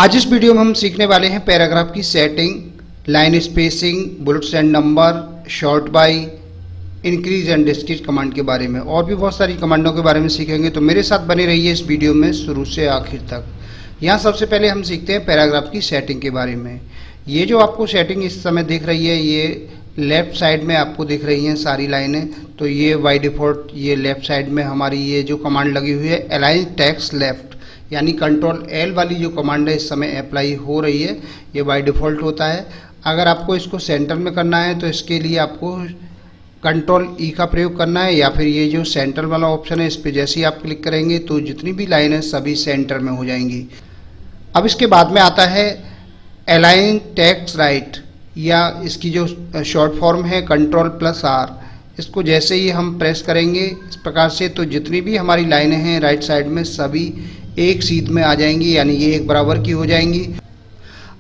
आज इस वीडियो में हम सीखने वाले हैं पैराग्राफ की setting, line spacing, bullets and number, sort by, increase and decrease command के बारे में और भी बहुत सारी कमांडों के बारे में सीखेंगे। तो मेरे साथ बने रहिए इस वीडियो में शुरू से आखिर तक। यहाँ सबसे पहले हम सीखते हैं पैराग्राफ की सेटिंग के बारे में। ये जो आपको सेटिंग इस समय दिख रही है, ये लेफ़्ट साइड में आपको दिख रही हैं सारी लाइनें। तो ये बाय डिफ़ॉल्ट ये लेफ़्ट साइड में हमारी ये जो कमांड लगी हुई है अलाइन टेक्स्ट लेफ़्ट, यानी कंट्रोल एल वाली जो कमांड है इस समय अप्लाई हो रही है, ये बाय डिफ़ॉल्ट होता है। अगर आपको इसको सेंटर में करना है तो इसके लिए आपको कंट्रोल ई का प्रयोग करना है, या फिर ये जो सेंटर वाला ऑप्शन है इस पर जैसे ही आप क्लिक करेंगे तो जितनी भी लाइन है सभी सेंटर में हो जाएंगी। अब इसके बाद में आता है अलाइन टेक्स्ट राइट, या इसकी जो शॉर्ट फॉर्म है कंट्रोल प्लस आर। इसको जैसे ही हम प्रेस करेंगे इस प्रकार से तो जितनी भी हमारी लाइनें हैं राइट साइड में सभी एक सीध में आ जाएंगी, यानी ये एक बराबर की हो जाएंगी।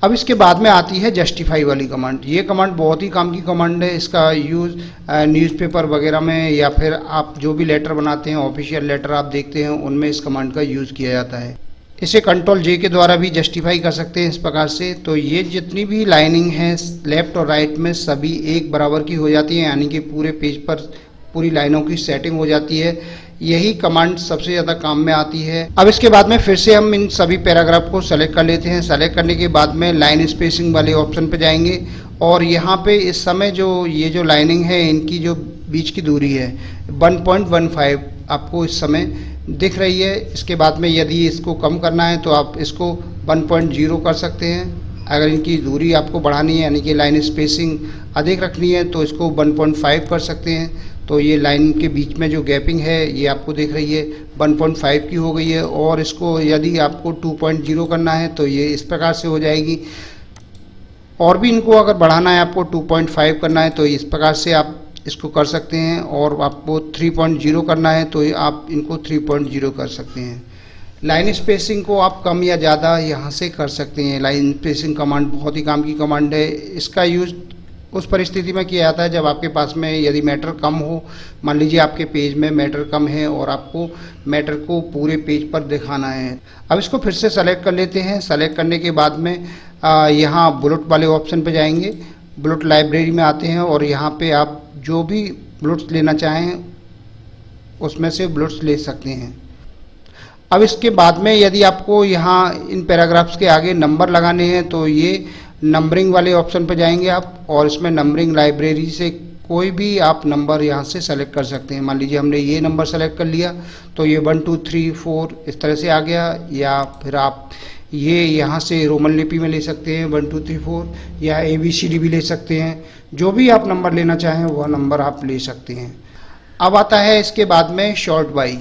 अब इसके बाद में आती है जस्टिफाई वाली कमांड। ये कमांड बहुत ही काम की कमांड है। इसका यूज़ न्यूज़पेपर वगैरह में, या फिर आप जो भी लेटर बनाते हैं, ऑफिशियल लेटर आप देखते हैं, उनमें इस कमांड का यूज़ किया जाता है। इसे कंट्रोल जे के द्वारा भी जस्टिफाई कर सकते हैं इस प्रकार से। तो ये जितनी भी लाइनिंग है लेफ़्ट और राइट में सभी एक बराबर की हो जाती है, यानी कि पूरे पेज पर पूरी लाइनों की सेटिंग हो जाती है। यही कमांड सबसे ज़्यादा काम में आती है। अब इसके बाद में फिर से हम इन सभी पैराग्राफ को सेलेक्ट कर लेते हैं। सेलेक्ट करने के बाद में लाइन स्पेसिंग वाले ऑप्शन पे जाएंगे, और यहाँ पे इस समय जो ये जो लाइनिंग है इनकी जो बीच की दूरी है 1.15 आपको इस समय दिख रही है। इसके बाद में यदि इसको कम करना है तो आप इसको 1.0 कर सकते हैं। अगर इनकी दूरी आपको बढ़ानी है, यानी कि लाइन स्पेसिंग अधिक रखनी है, तो इसको 1.5 कर सकते हैं। तो ये लाइन के बीच में जो गैपिंग है ये आपको दिख रही है 1.5 की हो गई है। और इसको यदि आपको 2.0 करना है तो ये इस प्रकार से हो जाएगी। और भी इनको अगर बढ़ाना है, आपको 2.5 करना है तो इस प्रकार से आप इसको कर सकते हैं। और आपको 3.0 करना है तो आप इनको 3.0 कर सकते हैं। लाइन स्पेसिंग को आप कम या ज़्यादा यहाँ से कर सकते हैं। लाइन स्पेसिंग कमांड बहुत ही काम की कमांड है। इसका यूज़ उस परिस्थिति में किया जाता है जब आपके पास में यदि मैटर कम हो। मान लीजिए आपके पेज में मैटर कम है और आपको मैटर को पूरे पेज पर दिखाना है। अब इसको फिर से सेलेक्ट कर लेते हैं। सेलेक्ट करने के बाद में यहाँ बुलेट वाले ऑप्शन पे जाएंगे। बुलेट लाइब्रेरी में आते हैं और यहाँ पे आप जो भी बुलेट्स लेना चाहें उसमें से बुलेट्स ले सकते हैं। अब इसके बाद में यदि आपको यहाँ इन पैराग्राफ्स के आगे नंबर लगाने हैं तो ये नंबरिंग वाले ऑप्शन पर जाएंगे आप, और इसमें नंबरिंग लाइब्रेरी से कोई भी आप नंबर यहाँ से सेलेक्ट कर सकते हैं। मान लीजिए हमने ये नंबर सेलेक्ट कर लिया तो ये 1 2 3 4 इस तरह से आ गया। या फिर आप ये यहाँ से रोमन लिपि में ले सकते हैं 1 2 3 4, या ABCD भी ले सकते हैं। जो भी आप नंबर लेना चाहें वह नंबर आप ले सकते हैं। अब आता है इसके बाद में शॉर्ट बाय।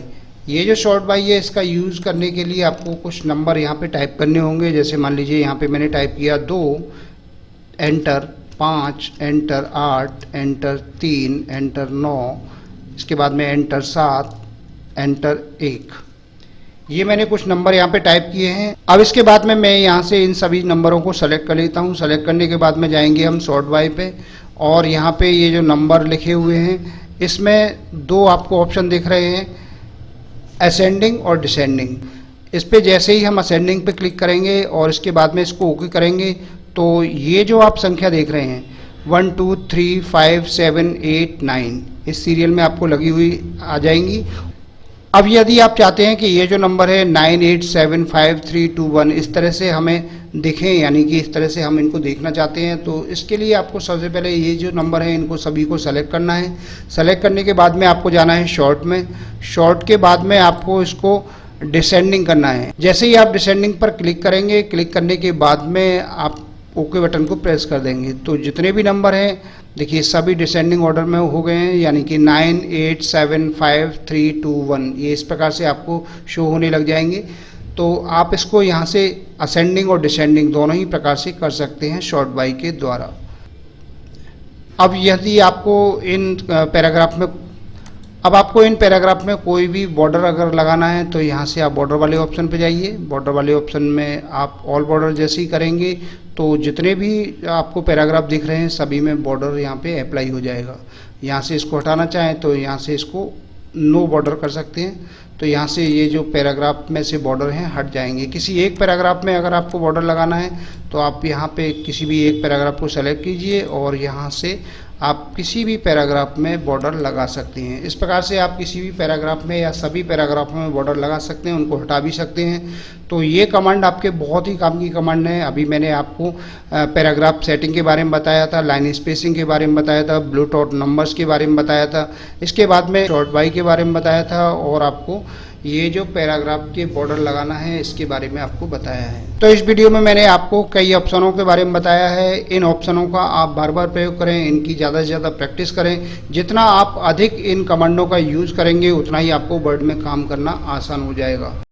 ये जो शॉर्ट बाय है इसका यूज़ करने के लिए आपको कुछ नंबर यहाँ पे टाइप करने होंगे। जैसे मान लीजिए यहाँ पे मैंने टाइप किया 2, एंटर 5, एंटर 8, एंटर 3, एंटर 9, इसके बाद में एंटर 7, एंटर 1। ये मैंने कुछ नंबर यहाँ पे टाइप किए हैं। अब इसके बाद में मैं यहाँ से इन सभी नंबरों को सेलेक्ट कर लेता हूँ। सेलेक्ट करने के बाद में जाएंगे हम शॉर्ट बाय पे, और यहाँ पे ये जो नंबर लिखे हुए हैं इसमें दो आपको ऑप्शन दिख रहे हैं, असेंडिंग और डिसेंडिंग। इस पे जैसे ही हम असेंडिंग पे क्लिक करेंगे और इसके बाद में इसको ओके करेंगे तो ये जो आप संख्या देख रहे हैं 1 2 3 5 7 8 9 इस सीरियल में आपको लगी हुई आ जाएंगी। अब यदि आप चाहते हैं कि ये जो नंबर है 9 8 7 5 3 2 1 इस तरह से हमें दिखें, यानी कि इस तरह से हम इनको देखना चाहते हैं, तो इसके लिए आपको सबसे पहले ये जो नंबर है इनको सभी को सेलेक्ट करना है। सेलेक्ट करने के बाद में आपको जाना है शॉर्ट में। शॉर्ट के बाद में आपको इसको डिसेंडिंग करना है। जैसे ही आप डिसेंडिंग पर क्लिक करेंगे, क्लिक करने के बाद में आप ओके बटन को प्रेस कर देंगे तो जितने भी नंबर हैं देखिए सभी डिसेंडिंग ऑर्डर में हो गए हैं, यानी कि 9 8 7 5 3 2 1 ये इस प्रकार से आपको शो होने लग जाएंगे। तो आप इसको यहाँ से असेंडिंग और डिसेंडिंग दोनों ही प्रकार से कर सकते हैं शॉर्ट बाय के द्वारा। अब यदि आपको इन पैराग्राफ में कोई भी बॉर्डर अगर लगाना है तो यहाँ से आप बॉर्डर वाले ऑप्शन पे जाइए। बॉर्डर वाले ऑप्शन में आप ऑल बॉर्डर जैसे ही करेंगे तो जितने भी आपको पैराग्राफ दिख रहे हैं सभी में बॉर्डर यहाँ पे अप्लाई हो जाएगा। यहाँ से इसको हटाना चाहें तो यहाँ से इसको नो बॉर्डर कर सकते हैं। तो यहाँ से ये जो पैराग्राफ में से बॉर्डर हैं हट जाएंगे। किसी एक पैराग्राफ में अगर आपको बॉर्डर लगाना है तो आप यहाँ पे किसी भी एक पैराग्राफ को सेलेक्ट कीजिए और यहाँ से आप किसी भी पैराग्राफ में बॉर्डर लगा सकते हैं। इस प्रकार से आप किसी भी पैराग्राफ में या सभी पैराग्राफों में बॉर्डर लगा सकते हैं, उनको हटा भी सकते हैं। तो ये कमांड आपके बहुत ही काम की कमांड है। अभी मैंने आपको पैराग्राफ सेटिंग के बारे में बताया था, लाइन स्पेसिंग के बारे में बताया था, ब्लू डॉट नंबर्स के बारे में बताया था, इसके बाद में शॉर्ट बाय के बारे में बताया था और आपको ये जो पैराग्राफ के बॉर्डर लगाना है इसके बारे में आपको बताया है। तो इस वीडियो में मैंने आपको कई ऑप्शनों के बारे में बताया है। इन ऑप्शनों का आप बार बार प्रयोग करें, इनकी ज़्यादा से ज़्यादा प्रैक्टिस करें। जितना आप अधिक इन कमांडों का यूज़ करेंगे उतना ही आपको वर्ड में काम करना आसान हो जाएगा।